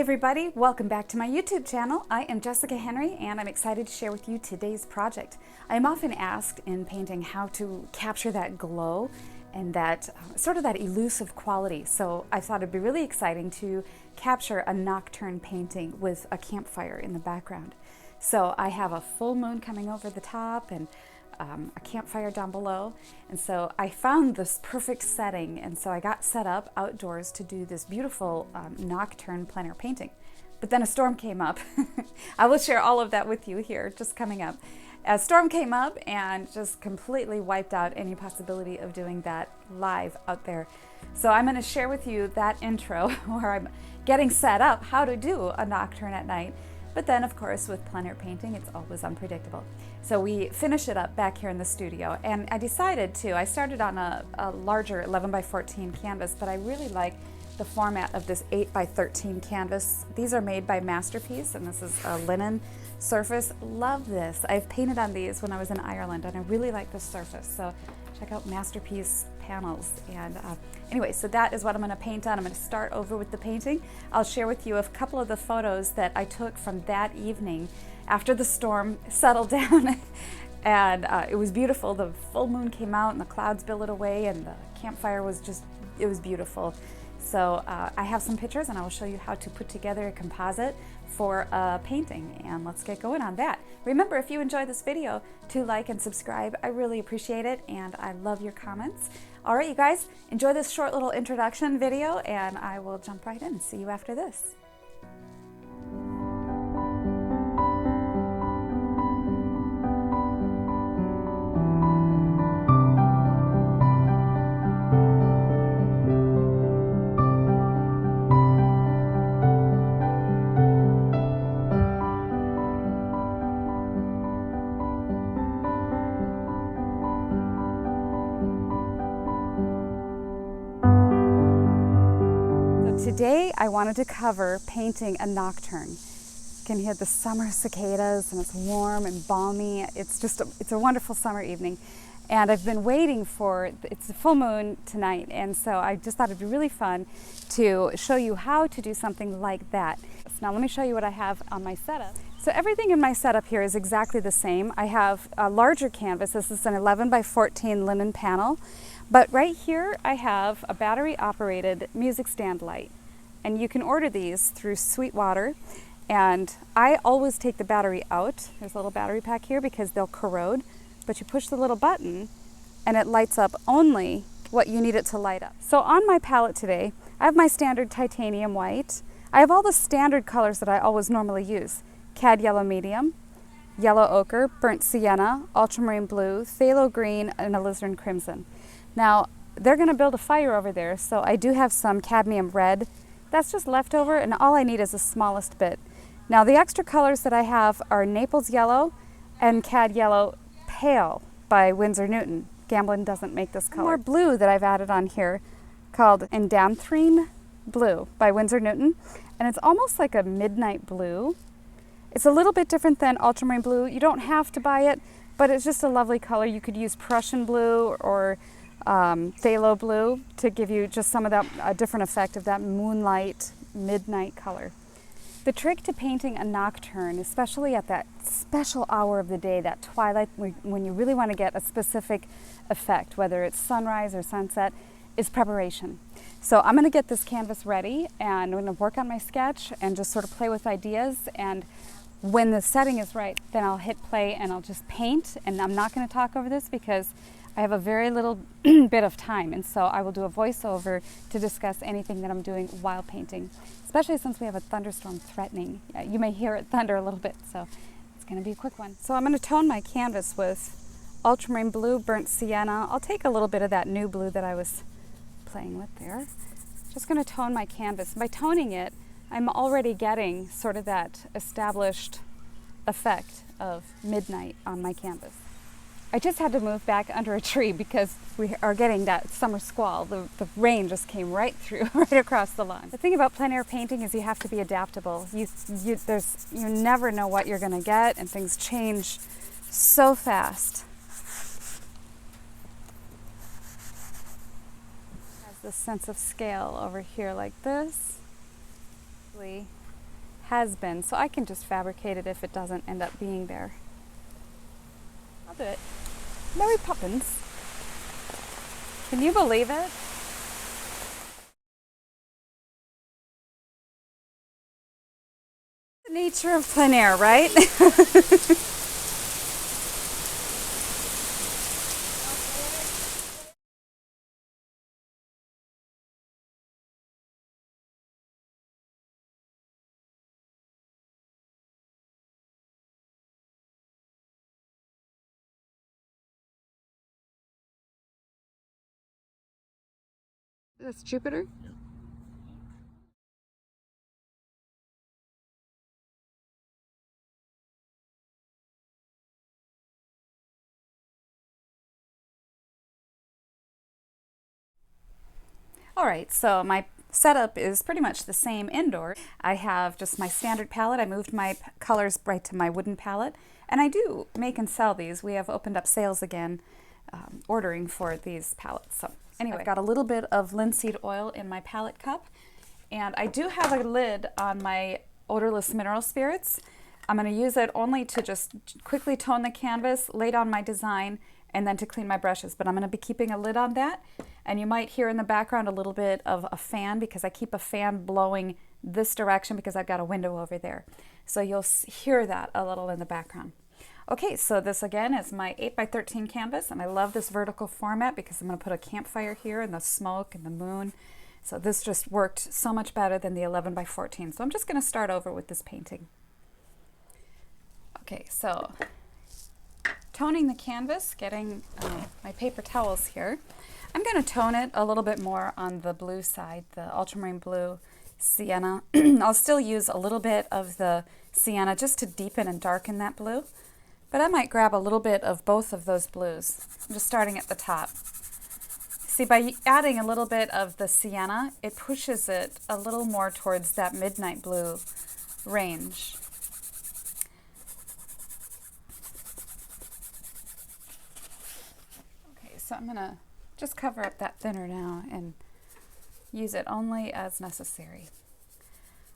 everybody, welcome back to my YouTube channel. I am Jessica Henry and I'm excited to share with you today's project. I am often asked in painting how to capture that glow and that sort of that elusive quality. So I thought it'd be really exciting to capture a nocturne painting with a campfire in the background. So I have a full moon coming over the top and a campfire down below, and so I found this perfect setting, and so I got set up outdoors to do this beautiful nocturne plein air painting. But then a storm came up. I will share all of that with you here just coming up. A storm came up and just completely wiped out any possibility of doing that live out there. So I'm going to share with you that intro where I'm getting set up how to do a nocturne at night. But then, of course, with plein air painting, it's always unpredictable. So we finish it up back here in the studio, and I decided to, I started on a larger 11 by 14 canvas, but I really like the format of this 8 by 13 canvas. These are made by Masterpiece, and this is a linen surface. Love this. I've painted on these when I was in Ireland, and I really like this surface. So check out Masterpiece panels. And anyway, so that is what I'm going to paint on. I'm going to start over with the painting. I'll share with you a couple of the photos that I took from that evening after the storm settled down. And it was beautiful. The full moon came out and the clouds billowed away and the campfire was just, it was beautiful. So I have some pictures and I will show you how to put together a composite for a painting, and let's get going on that. Remember, if you enjoyed this video, to like and subscribe. I really appreciate it and I love your comments. All right, you guys, enjoy this short little introduction video and I will jump right in and see you after this. Today I wanted to cover painting a nocturne. You can hear the summer cicadas and it's warm and balmy. It's a wonderful summer evening. And I've been waiting for, it's a full moon tonight, and so I just thought it'd be really fun to show you how to do something like that. So now let me show you what I have on my setup. So everything in my setup here is exactly the same. I have a larger canvas. This is an 11 by 14 linen panel. But right here I have a battery operated music stand light. And you can order these through Sweetwater. And I always take the battery out. There's a little battery pack here because they'll corrode. But you push the little button and it lights up only what you need it to light up. So on my palette today, I have my standard titanium white. I have all the standard colors that I always normally use. Cad yellow medium, yellow ochre, burnt sienna, ultramarine blue, phthalo green, and alizarin crimson. Now, they're going to build a fire over there, so I do have some cadmium red. That's just leftover, and all I need is the smallest bit. Now, the extra colors that I have are Naples yellow and cad yellow pale by Windsor Newton. Gamblin doesn't make this color. More blue that I've added on here called Indanthrene Blue by Windsor Newton, and it's almost like a midnight blue. It's a little bit different than ultramarine blue. You don't have to buy it, but it's just a lovely color. You could use Prussian blue or phthalo blue to give you just some of that, a different effect of that moonlight midnight color. The trick to painting a nocturne, especially at that special hour of the day, that twilight, when you really want to get a specific effect, whether it's sunrise or sunset, is preparation. So I'm going to get this canvas ready and I'm going to work on my sketch and just sort of play with ideas, and when the setting is right, then I'll hit play and I'll just paint. And I'm not going to talk over this because I have a very little bit of time, and so I will do a voiceover to discuss anything that I'm doing while painting, especially since we have a thunderstorm threatening. You may hear it thunder a little bit, so it's going to be a quick one. So I'm going to tone my canvas with ultramarine blue, burnt sienna. I'll take a little bit of that new blue that I was playing with there. Just going to tone my canvas. By toning it, I'm already getting sort of that established effect of midnight on my canvas. I just had to move back under a tree because we are getting that summer squall. The rain just came right through, right across the lawn. The thing about plein air painting is you have to be adaptable. You never know what you're going to get, and things change so fast. Has this sense of scale over here like this. has been, so I can just fabricate it if it doesn't end up being there. I'll do it. Mary Poppins. Can you believe it? The nature of plein air, right? That's Jupiter? Yeah. All right, so my setup is pretty much the same indoor. I have just my standard palette. I moved my colors right to my wooden palette, and I do make and sell these. We have opened up sales again, ordering for these palettes. So anyway, I've got a little bit of linseed oil in my palette cup, and I do have a lid on my odorless mineral spirits. I'm going to use it only to just quickly tone the canvas, lay down my design, and then to clean my brushes. But I'm going to be keeping a lid on that. And you might hear in the background a little bit of a fan because I keep a fan blowing this direction because I've got a window over there. So you'll hear that a little in the background. Okay, so this again is my 8x13 canvas, and I love this vertical format because I'm going to put a campfire here and the smoke and the moon. So this just worked so much better than the 11x14. So I'm just going to start over with this painting. Okay, so toning the canvas, getting my paper towels here. I'm going to tone it a little bit more on the blue side, the Ultramarine Blue, Sienna. I'll still use a little bit of the Sienna just to deepen and darken that blue, but I might grab a little bit of both of those blues. I'm just starting at the top. See, by adding a little bit of the Sienna, it pushes it a little more towards that midnight blue range. Okay, so I'm going to just cover up that thinner now and use it only as necessary.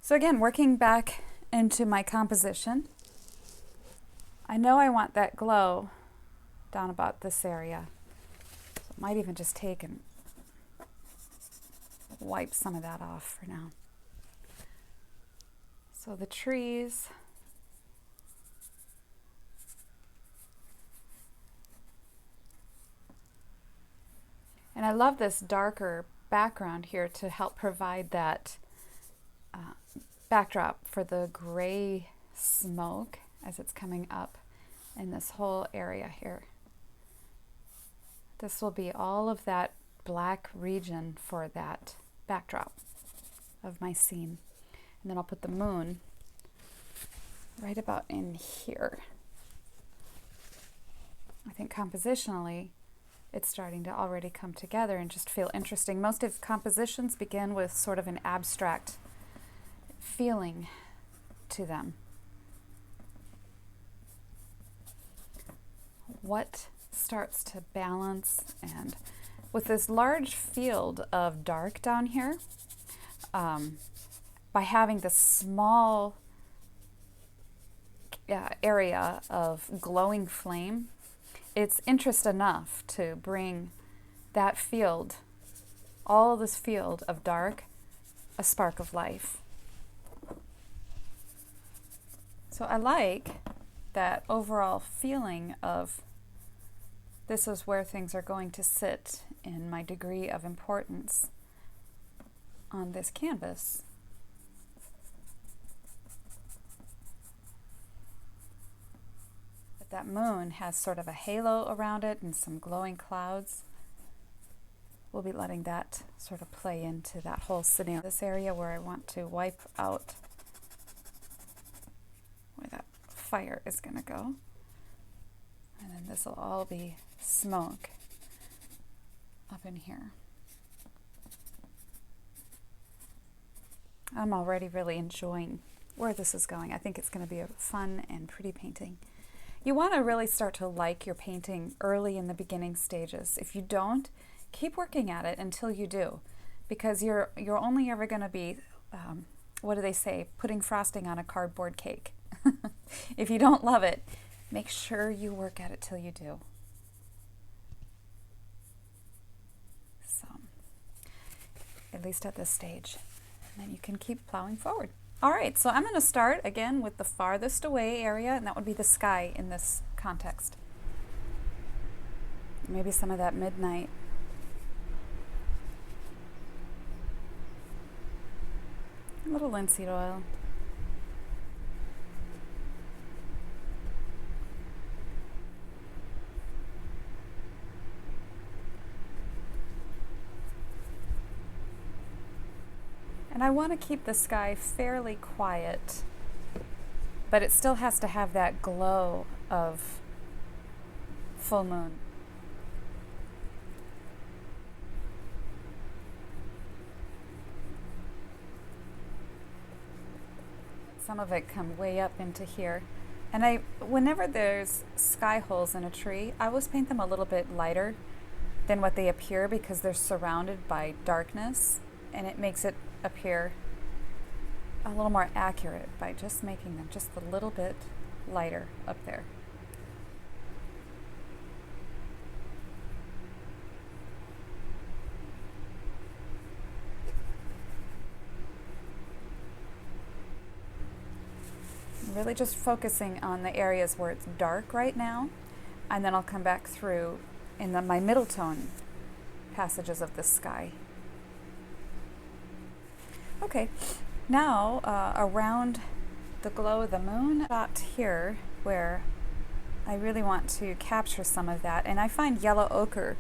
So again, working back into my composition, I know I want that glow down about this area. So I might even just take and wipe some of that off for now. So the trees, and I love this darker background here to help provide that backdrop for the gray smoke as it's coming up in this whole area here. This will be all of that black region for that backdrop of my scene. And then I'll put the moon right about in here. I think compositionally, it's starting to already come together and just feel interesting. Most of compositions begin with sort of an abstract feeling to them. What starts to balance, and with this large field of dark down here, by having this small area of glowing flame, it's interest enough to bring that field, all this field of dark, a spark of life. So I like that overall feeling of this is where things are going to sit in my degree of importance on this canvas. But that moon has sort of a halo around it and some glowing clouds. We'll be letting that sort of play into that whole scenario. This area where I want to wipe out where that fire is going to go. And then this will all be smoke up in here. I'm already really enjoying where this is going. I think it's going to be a fun and pretty painting. You want to really start to like your painting early in the beginning stages. If you don't, keep working at it until you do, because you're only ever going to be what do they say? Putting frosting on a cardboard cake. If you don't love it, make sure you work at it till you do. So, at least at this stage. And then you can keep plowing forward. All right, so I'm going to start again with the farthest away area, and that would be the sky in this context. Maybe some of that midnight. A little linseed oil. And I want to keep the sky fairly quiet, but it still has to have that glow of full moon. Some of it come way up into here. And whenever there's sky holes in a tree, I always paint them a little bit lighter than what they appear because they're surrounded by darkness, and it makes it appear a little more accurate by just making them just a little bit lighter up there. Really just focusing on the areas where it's dark right now, and then I'll come back through in my middle tone passages of the sky. Okay, now around the glow of the moon, about here where I really want to capture some of that, and I find yellow ochre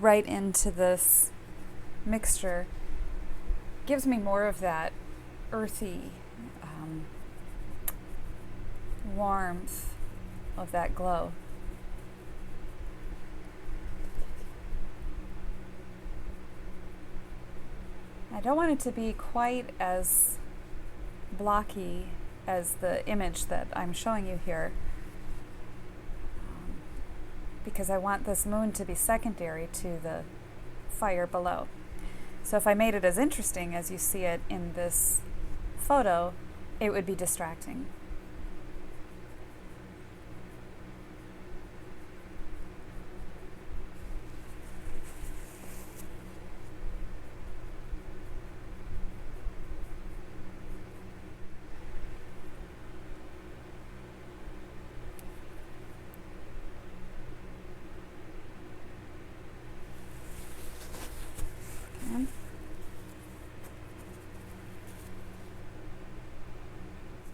right into this mixture gives me more of that earthy warmth of that glow. I don't want it to be quite as blocky as the image that I'm showing you here, because I want this moon to be secondary to the fire below. So if I made it as interesting as you see it in this photo, it would be distracting.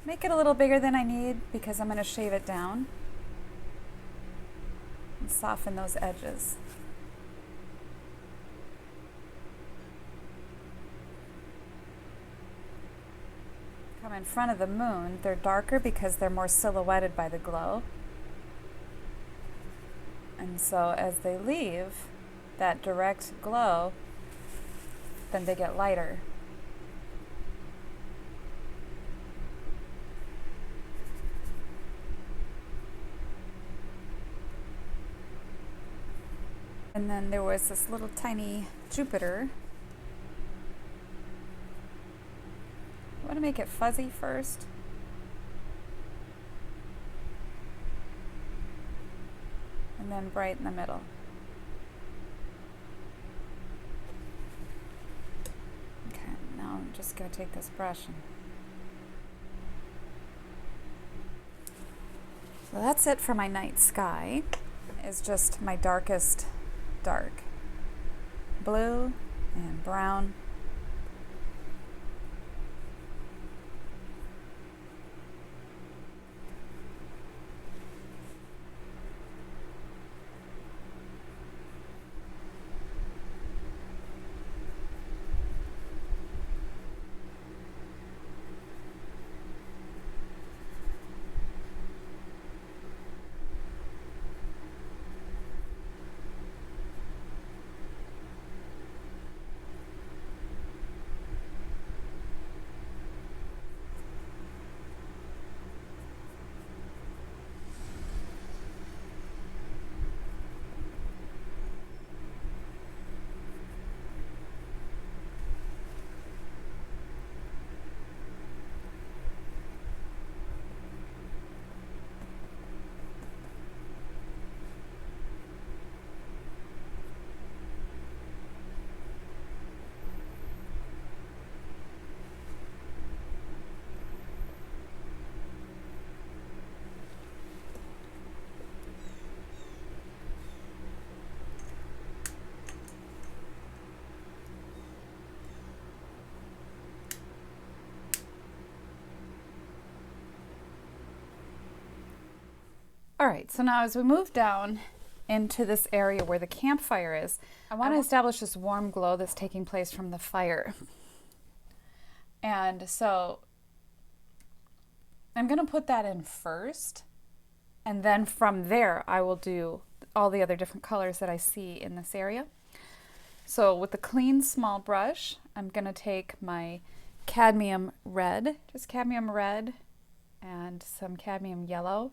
Make it a little bigger than I need because I'm going to shave it down and soften those edges. Come in front of the moon, they're darker because they're more silhouetted by the glow. And so as they leave that direct glow, then they get lighter. And then there was this little tiny Jupiter. I want to make it fuzzy first. And then bright in the middle. Okay, now I'm just going to take this brush and... So that's it for my night sky. It's just my darkest dark. Blue and brown. All right, so now as we move down into this area where the campfire is, I want to establish this warm glow that's taking place from the fire. And so I'm going to put that in first, and then from there I will do all the other different colors that I see in this area. So with the clean small brush, I'm going to take my cadmium red, just cadmium red, and some cadmium yellow.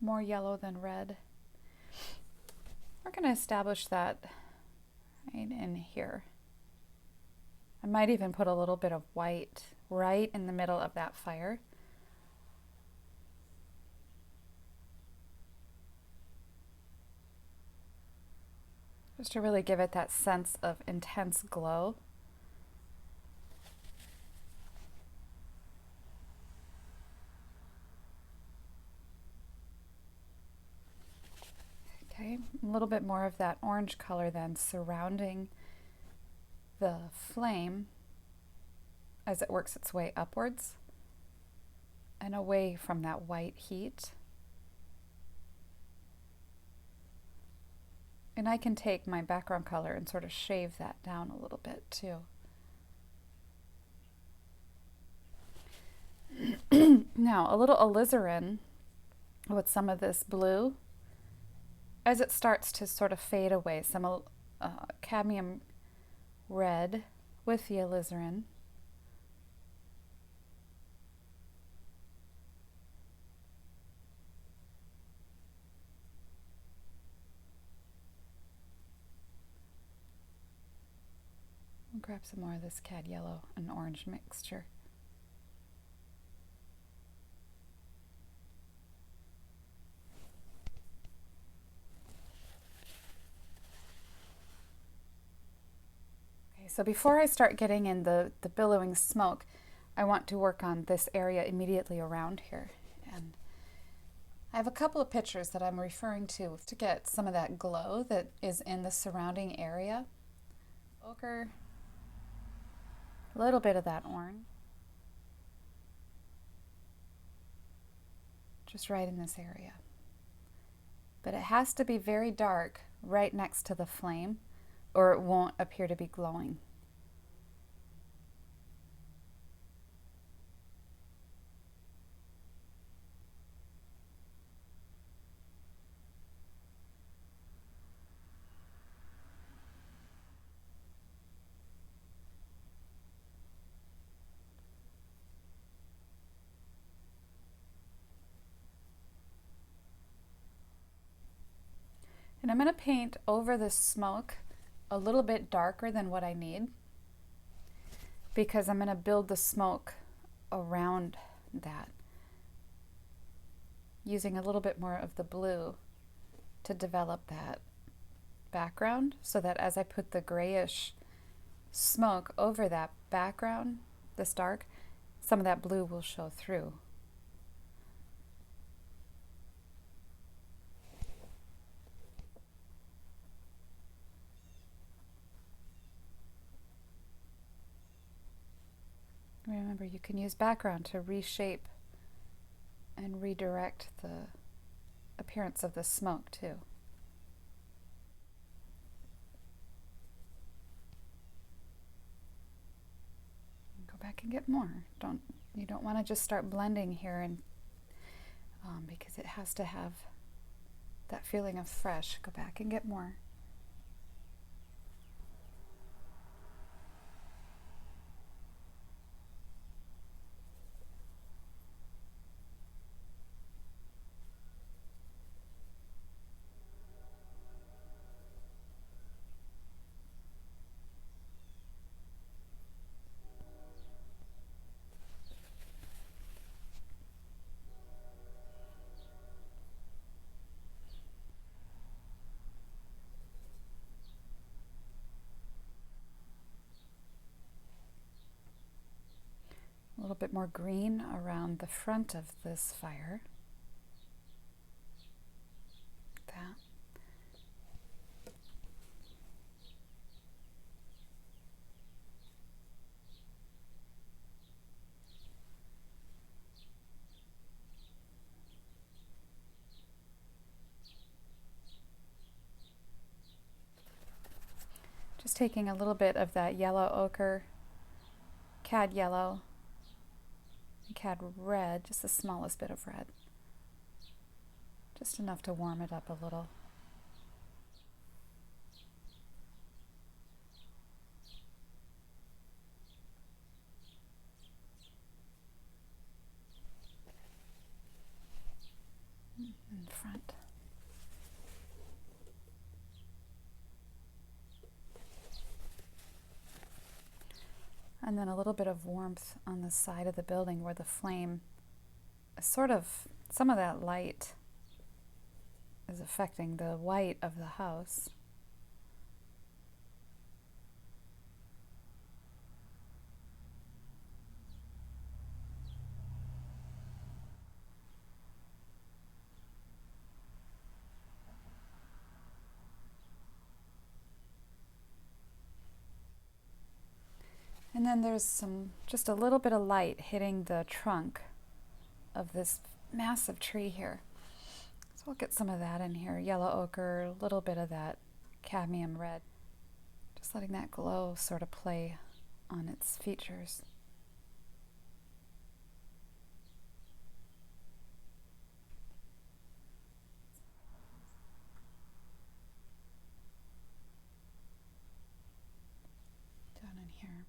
More yellow than red. We're going to establish that right in here. I might even put a little bit of white right in the middle of that fire. Just to really give it that sense of intense glow. Okay, a little bit more of that orange color then surrounding the flame as it works its way upwards and away from that white heat. And I can take my background color and sort of shave that down a little bit too. Now, a little alizarin with some of this blue. As it starts to sort of fade away, some cadmium red with the alizarin. I'll grab some more of this cad yellow and orange mixture. So before I start getting in the billowing smoke, I want to work on this area immediately around here. And I have a couple of pictures that I'm referring to get some of that glow that is in the surrounding area. Ochre, a little bit of that orange. Just right in this area. But it has to be very dark right next to the flame, or it won't appear to be glowing. And I'm going to paint over the smoke a little bit darker than what I need, because I'm going to build the smoke around that, using a little bit more of the blue to develop that background, so that as I put the grayish smoke over that background, this dark, some of that blue will show through. Remember, you can use background to reshape and redirect the appearance of the smoke too. Go back and get more. You don't want to just start blending here, and because it has to have that feeling of fresh. Go back and get more. A little bit more green around the front of this fire. That. Just taking a little bit of that yellow ochre, cad yellow, and cad red, just the smallest bit of red. Just enough to warm it up a little. In front. And then a little bit of warmth on the side of the building where the flame, sort of, some of that light is affecting the white of the house. And then there's just a little bit of light hitting the trunk of this massive tree here. So we'll get some of that in here. Yellow ochre, a little bit of that cadmium red. Just letting that glow sort of play on its features. Down in here.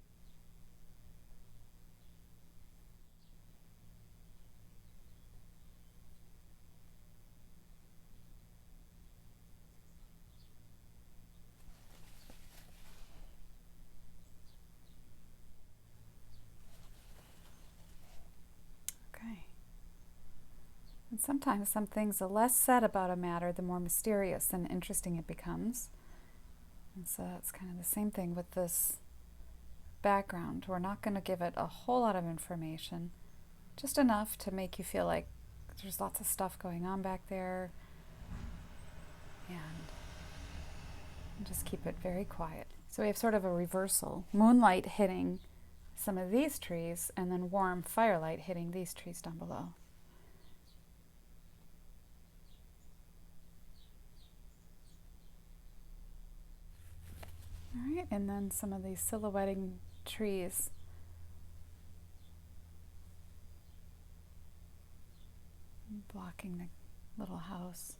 And sometimes some things, the less said about a matter, the more mysterious and interesting it becomes. And so that's kind of the same thing with this background. We're not going to give it a whole lot of information, just enough to make you feel like there's lots of stuff going on back there. And just keep it very quiet. So we have sort of a reversal. Moonlight hitting some of these trees, and then warm firelight hitting these trees down below. All right, and then some of these silhouetting trees. Blocking the little house.